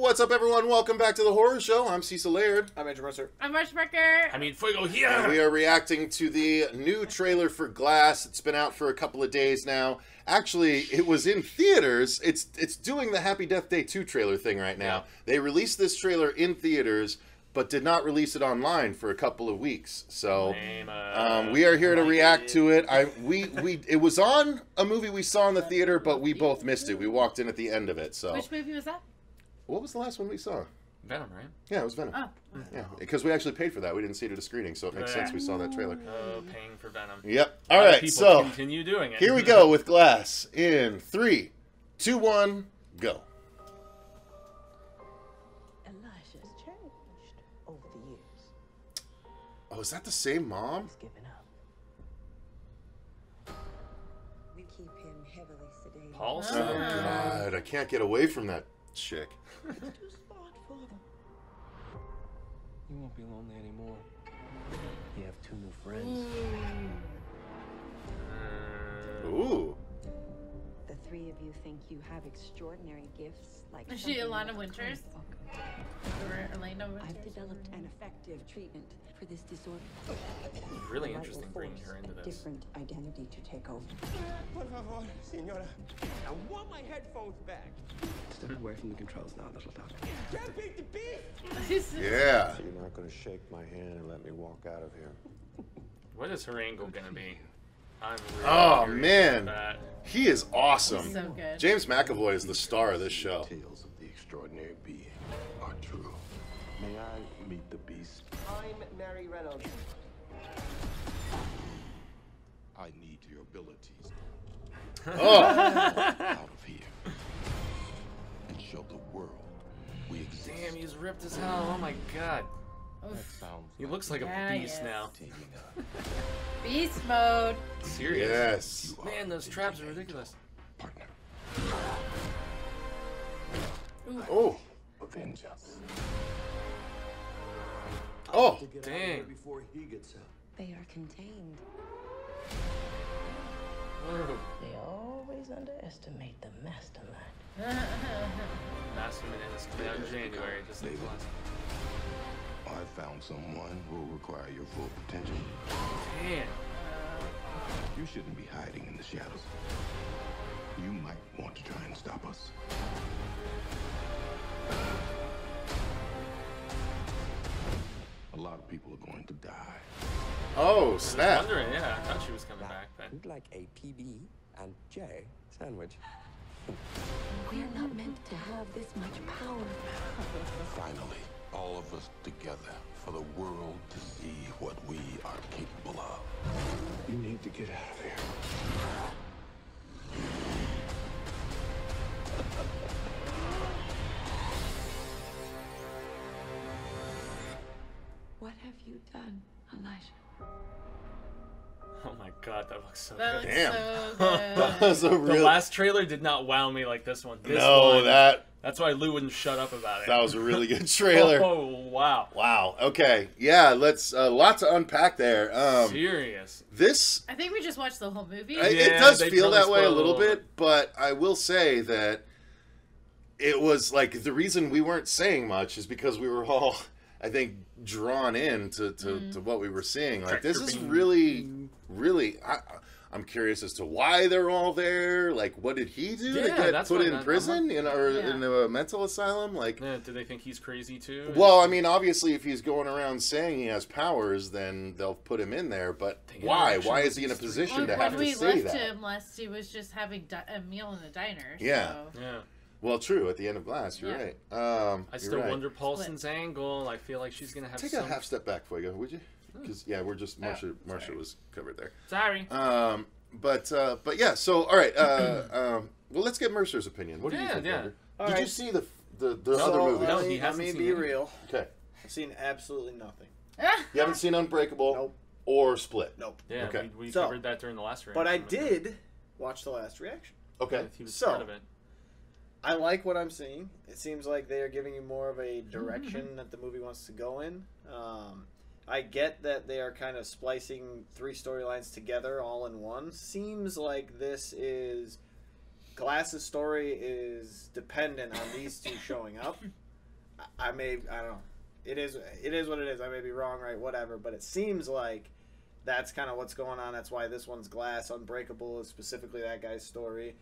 What's up, everyone? Welcome back to the horror show. I'm Cecil Laird. I'm Andrew Mercer. I'm Marcia Andrew. I mean, Fuego here. And we are reacting to the new trailer for Glass. It's been out for a couple of days now. Actually, it was in theaters. It's doing the Happy Death Day 2 trailer thing right now. Yeah. They released this trailer in theaters, but did not release it online for a couple of weeks. So we are here to react to it. It was on a movie we saw in the theater, but we both missed it. We walked in at the end of it. So which movie was that? What was the last one we saw? Venom, right? Yeah, it was Venom. Oh. Yeah, because we actually paid for that. We didn't see it at a screening, so it makes sense we saw that trailer. Oh, paying for Venom. Yep. All right, so continue doing it. Here we go with Glass in 3, 2, 1, go. Elijah's changed over the years. Oh, is that the same mom? He's given up. We keep him heavily sedated. Paulson? Oh, God. I can't get away from that chick. He's too smart for them. You won't be lonely anymore. You have 2 new friends. Ooh. The 3 of you think you have extraordinary gifts, like Is she something Alana out of Winters? a comic book. Or Elena Winters? I've developed an effective treatment for this disorder. It's really The light interesting will bringing force her into a this. different identity to take over. Por favor, señora. I want my headphones back. Step away from the controls now, little doctor. Can't beat the beast. Yeah. You're not going to shake my hand and let me walk out of here. What is her angle going to be? I'm really Oh, curious man. about that. He is awesome. He's so good. James McAvoy is the star of this show. Tales of the extraordinary being are true. May I meet the beast? I'm Mary Reynolds. I need your abilities Oh. out of here and show the world we exist. Damn, he's ripped as hell. Oh my god. That sounds He looks like Yeah, a beast yes. now. teaming up. Beast mode. Serious. Yes. Man, those traps are ridiculous. Partner. Oh. Avenge us. Oh. Dang. Before he gets out. They are contained. Whoa. They always underestimate the mastermind. Masterman is coming out in January, just like last. I found someone who will require your full potential. Damn. You shouldn't be hiding in the shadows. You might want to try and stop us. A lot of people are going to die. Oh, I was snap. wondering, yeah, I thought she was coming back, but You'd like a PB and J sandwich. We're not meant to have this much power. Finally, all of us together for the world to see what we are capable of. You need to get out of here. What have you done, Elijah? oh my god, that looks so That good. looks Damn. so That good. was a The real. last trailer did not wow me like this one. This No, one, that that's why Lou wouldn't shut up about it. was a really good trailer. Oh, wow. Wow. Okay. Yeah. Let's. Lot to unpack there. Serious. This. I think we just watched the whole movie. It Yeah, does they feel probably that way a spoiled little a little bit, but I will say that it was like the reason we weren't saying much is because we were all, I think, drawn in to what we were seeing. Like, this is really. I'm curious as to why they're all there. Like, what did he do to Yeah, get that's put what in I'm- prison in Yeah. a mental asylum? Like, Yeah, do they think he's crazy too? well, I mean, obviously, if he's going around saying he has powers, then they'll put him in there. But why? interaction Why with is he in a these three position Well, to have when to we say left that? him last, he was just having a meal in a diner. Yeah. So. Yeah. Well, true. At the end of Glass, you're Yeah. right. I still wonder Paulson's angle. I feel like she's gonna have Take some... a half step back, Fuego, would you? Because we're just Marcia sorry. was covered there. Sorry. But yeah. So all right. Well, let's get Mercer's opinion. What do you think? Yeah. Andrew? All Did you right. see the other movie? No, let he me hasn't seen be any. real. Okay. I've seen absolutely nothing. You haven't seen Unbreakable Nope. or Split. Nope. Yeah, Okay. we So, covered that during the last reaction. But I did watch the last reaction. Okay. He was So- part of it. I like what I'm seeing. It seems like they are giving you more of a direction that the movie wants to go in. I get that they are kind of splicing 3 storylines together all in one. Seems like this is... Glass's story is dependent on these 2 showing up. I don't know. It is what it is. I may be wrong, right? Whatever. But it seems like that's kind of what's going on. That's why this one's Glass. Unbreakable is specifically that guy's story.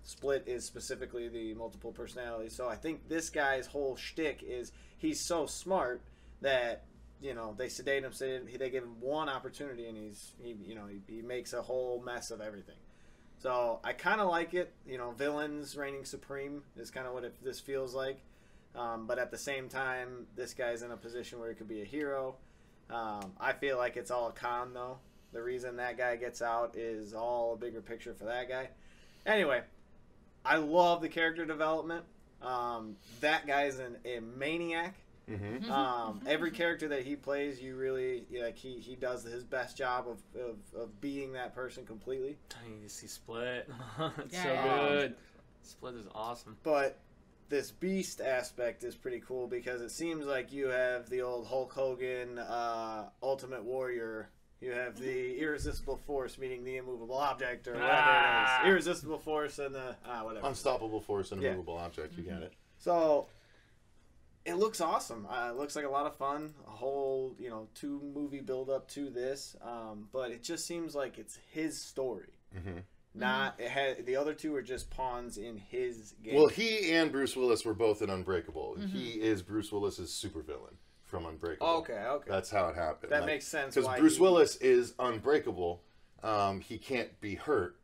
Split is specifically the multiple personality. So I think this guy's whole shtick is he's so smart that, you know, they sedate him, they give him one opportunity, and he makes a whole mess of everything. So I kind of like it. You know, villains reigning supreme is kind of what this feels like. But at the same time, this guy's in a position where he could be a hero. I feel like it's all a con, though. The reason that guy gets out is all a bigger picture for that guy. Anyway, I love the character development. That guy's a maniac. Mm-hmm. Every character that he plays, you really like. He does his best job of being that person completely. I need to see Split. It's Yeah. so good. Split is awesome. But this Beast aspect is pretty cool because it seems like you have the old Hulk Hogan, Ultimate Warrior. You have the Irresistible Force meeting the Immovable Object, or whatever it is. Irresistible Force and the whatever. Unstoppable Force and Immovable Object. You got it. So it looks awesome. It looks like a lot of fun. A whole 2-movie build up to this, but it just seems like it's his story. Mm-hmm. Not the other two are just pawns in his game. Well, he and Bruce Willis were both in Unbreakable. Mm-hmm. He is Bruce Willis's supervillain from Unbreakable. Okay. That's how it happened. That makes sense. Because Bruce Willis is unbreakable. He can't be hurt.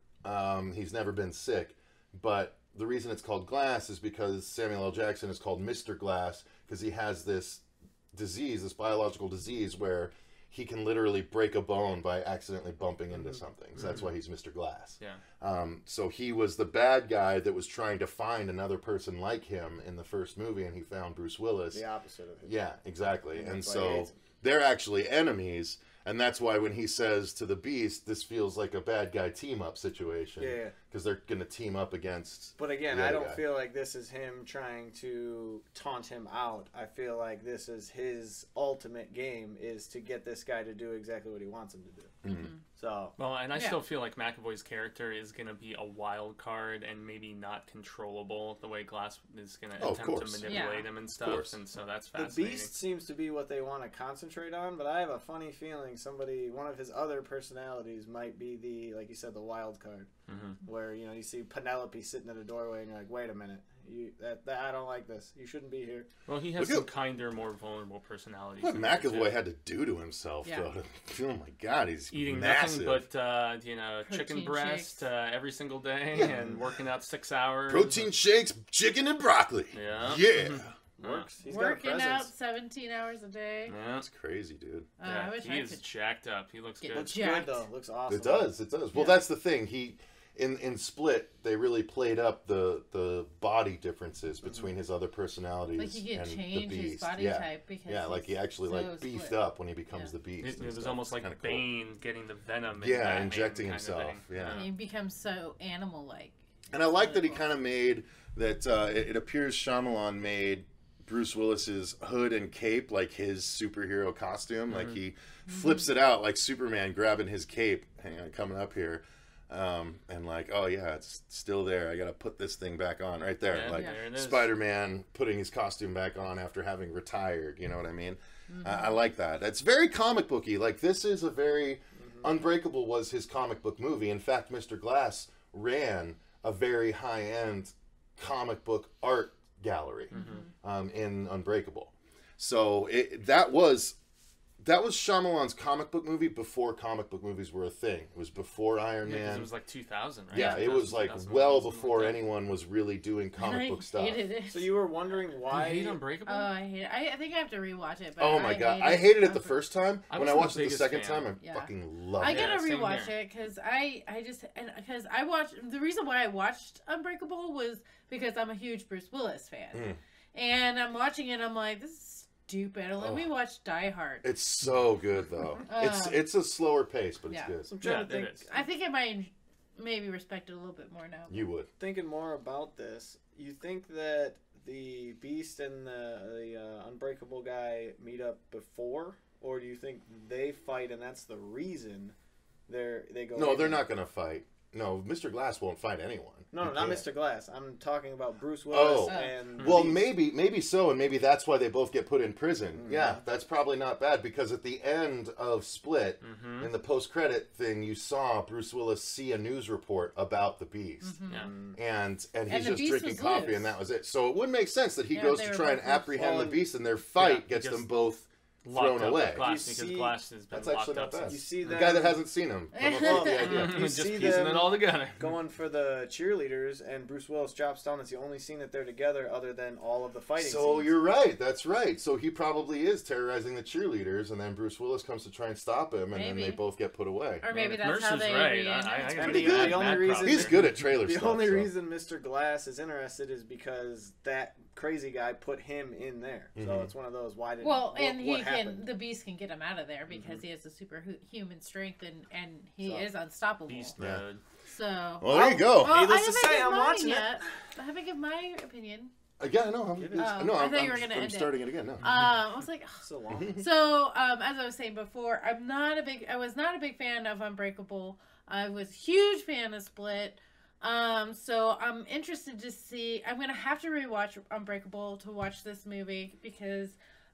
He's never been sick. But the reason it's called Glass is because Samuel L. Jackson is called Mr. Glass because he has this disease, this biological disease where he can literally break a bone by accidentally bumping into something. So that's why he's Mr. Glass. Yeah. So he was the bad guy that was trying to find another person like him in the first movie, and he found Bruce Willis. The opposite of him. Yeah, exactly. And so so they're actually enemies, and that's why when he says to the Beast, this feels like a bad guy team-up situation. Yeah. Because they're going to team up against But again, the I other don't guy. feel like this is him trying to taunt him out. I feel like this is his ultimate game, is to get this guy to do exactly what he wants him to do. Mm-hmm. So, Well, and I still feel like McAvoy's character is going to be a wild card and maybe not controllable the way Glass is going to attempt to course. manipulate Yeah. him and course. stuff. And so that's the fascinating. Beast seems to be what they want to concentrate on, but I have a funny feeling one of his other personalities might be like you said, the wild card. Mm-hmm. Where, you see Penelope sitting at a doorway and you're like, wait a minute. I don't like this. You shouldn't be here. Well, he has Look some at- kinder, more vulnerable personalities. What than that, McAvoy too. had to do to himself, Yeah. though. Oh my God, he's Eating massive. nothing but chicken Protein breast shakes. Every single day and working out 6 hours. Protein shakes, chicken, and broccoli. Yeah. Yeah. Works. He's Working got a out presence. 17 hours a day. Yeah. That's crazy, dude. I wish he I is could. jacked up. He looks Get good. Looks jacked. good, though. Looks awesome. It does. Well, Yeah. that's the thing. In Split, they really played up the body differences between his other personalities Like he and could the change his Beast. body yeah. type because Yeah, like he actually so beefed split. up when he becomes the Beast. It and was stuff. almost like It's kinda cool. Bane getting the venom. in Yeah, Batman injecting kind of himself, thing. yeah. And he becomes so animal-like. And I like that he kind of made that. It appears Shyamalan made Bruce Willis's hood and cape like his superhero costume. Like he flips it out like Superman grabbing his cape. Hang on, coming up here. And like, oh yeah, it's still there. I gotta put this thing back on right there. Yeah, like there it is. Spider-Man putting his costume back on after having retired. You know what I mean? I like that. It's very comic booky. Like this is a very Unbreakable was his comic book movie. In fact, Mr. Glass ran a very high-end comic book art gallery in Unbreakable. So that was Shyamalan's comic book movie before comic book movies were a thing. It was before Iron Yeah, 'cause Man. it was like 2000, right? Yeah, it was like 2000, well 2001, before something like anyone was really doing comic And book I stuff. hated it. So you were wondering that. why? Do you hate Unbreakable? Oh, I hate it. I think I have to rewatch it. But Oh my god, I hated it the first time. I When I wasn't the watched it the biggest second fan. time, I Yeah. fucking loved I it. gotta same rewatch here. it because I watched. The reason why I watched Unbreakable was because I'm a huge Bruce Willis fan, and I'm watching it. I'm like, this is stupid. Let me watch Die Hard. It's so good though. It's a slower pace, but it's Yeah. good. I'm trying Yeah, to think. it is. I think I might maybe respect it a little bit more now. You would. Thinking more about this, you think that the Beast and the Unbreakable guy meet up before, or do you think they fight and that's the reason they go? No, in? they're not gonna fight. No, Mr. Glass won't fight anyone. No, He not can't. Mr. Glass. I'm talking about Bruce Willis Oh. and... Well, Beast. maybe so, and maybe that's why they both get put in prison. Mm-hmm. Yeah, that's probably not bad, because at the end of Split, in the post-credit thing, you saw Bruce Willis see a news report about the Beast. And he's the just Beast drinking was coffee, loose. and that was it. So it would make sense that he goes they to were try and both loose. apprehend the Well, Beast, and their fight yeah, gets because them both Locked thrown up away. with Glass, You because see- Glass has been That's locked actually not up bad. since. You see The them... guy that hasn't seen him. Come up with the idea. You Just see piecing them it all together. going for the cheerleaders, and Bruce Willis drops down. It's the only scene that they're together other than all of the fighting So scenes. you're right. That's right. So he probably is terrorizing the cheerleaders, and then Bruce Willis comes to try and stop him, and then Maybe. they both get put away. Or maybe that's Mercer's how they right. react. I And gotta the- give the you only mad reason- props He's there. good at trailer The stuff. only so. reason Mr. Glass is interested is because that crazy guy put him in there. So it's one of those, why did Well, what, and what he happened? can. The Beast can get him out of there because he has the superhuman strength, and he is unstoppable. Beast Yeah. mode. So. Well, there you go. Well, Needless I to haven't say, given I'm mine watching it. yet. I haven't given my opinion. Yeah, no, I thought you were gonna I'm end it. starting it again. No. I was like, So long. so as I was saying before, I was not a big fan of Unbreakable. I was a huge fan of Split. So I'm interested to see. I'm gonna have to rewatch Unbreakable to watch this movie because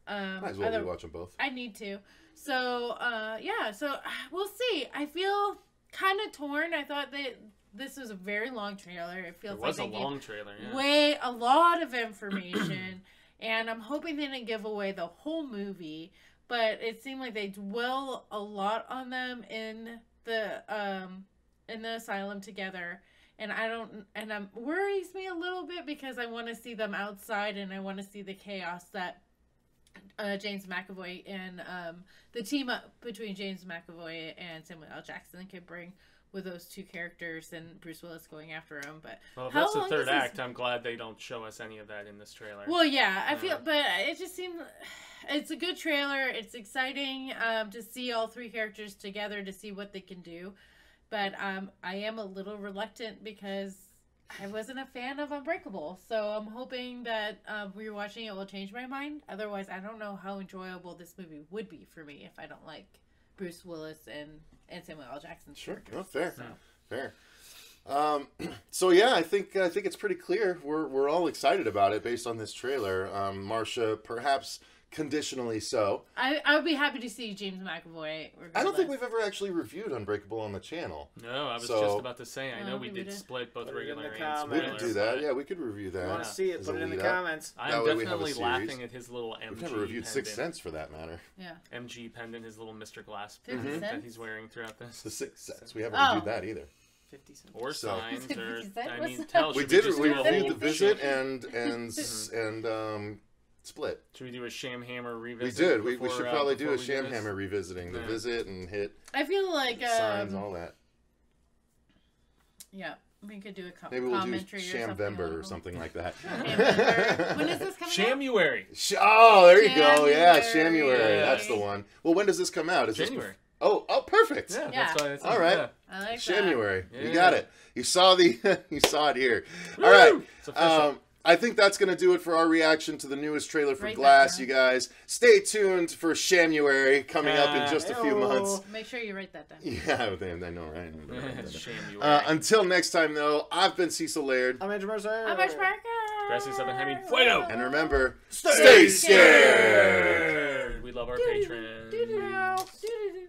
Might as well rewatch them both. I need to. So yeah. So we'll see. I feel kind of torn. I thought that this was a very long trailer. It feels It was a like they long gave trailer, yeah. a lot of information, and I'm hoping they didn't give away the whole movie. But it seemed like they dwell a lot on them in the asylum together. And worries me a little bit because I want to see them outside and I want to see the chaos that James McAvoy and the team up between James McAvoy and Samuel L. Jackson can bring with those two characters and Bruce Willis going after him. But Well, if how that's the long third is this- act, I'm glad they don't show us any of that in this trailer. Well, yeah, I feel, but it just seemed it's a good trailer. It's exciting to see all three characters together to see what they can do. But I am a little reluctant because I wasn't a fan of Unbreakable. So I'm hoping that rewatching it will change my mind. Otherwise, I don't know how enjoyable this movie would be for me if I don't like Bruce Willis and Samuel L. Jackson's characters. Oh, fair, So. fair. So yeah, I think it's pretty clear. We're all excited about it based on this trailer. Marcia, perhaps conditionally so. I would be happy to see James McAvoy. I don't think we've ever actually reviewed Unbreakable on the channel. No, I was So- just about to say. I know Oh, we we did did. split both Put it in regular the and comments. We spoiler. could do that. but Yeah, we could review that. You want to see it? as Put a it in the lead up. comments. I'm That way we have a definitely series. laughing at his little MG We've never reviewed pendant. Sixth Sense for that matter. Yeah. MG pendant, his little Mr. Glass 50 pendant that cents? he's wearing throughout this. The Sixth Sense. We haven't Oh. reviewed that either. 50 cents. Or So- signs, or 50 cents? I What's mean, that? hell, We should did. just We do a reviewed whole The Visit sham- and Split. Should we do a Sham Hammer We revisit? did. We before, should probably do before a we Sham this? Hammer revisiting The Yeah. Visit and hit I feel like signs, all that. yeah, we could do a Maybe we'll do commentary or something. Shamvember or something like that. Shamvember. When is this coming out? Shamuary. Oh, there you go. Yeah, January. Shamuary. That's the one. Well, when does this come out? Is January. This perfect. Yeah, Yeah. that's why it's All right. yeah. I like that. January. Yeah. You got it. You saw you saw it here. Woo! All right. It's official. I think that's going to do it for our reaction to the newest trailer for Write that Glass, down. you guys. Stay tuned for Shamuary coming up in just a few Hey-o. months. Make sure you write that down. Yeah, I know, right? Shamuary. Until next time, though, I've been Cecil Laird. I'm Andrew Mercer. I'm Marcia Andrew. Gracias a Jaime. Fuego! And remember, Stay stay scared! We love our patrons. Doo-doo-doo. Doo-doo-doo.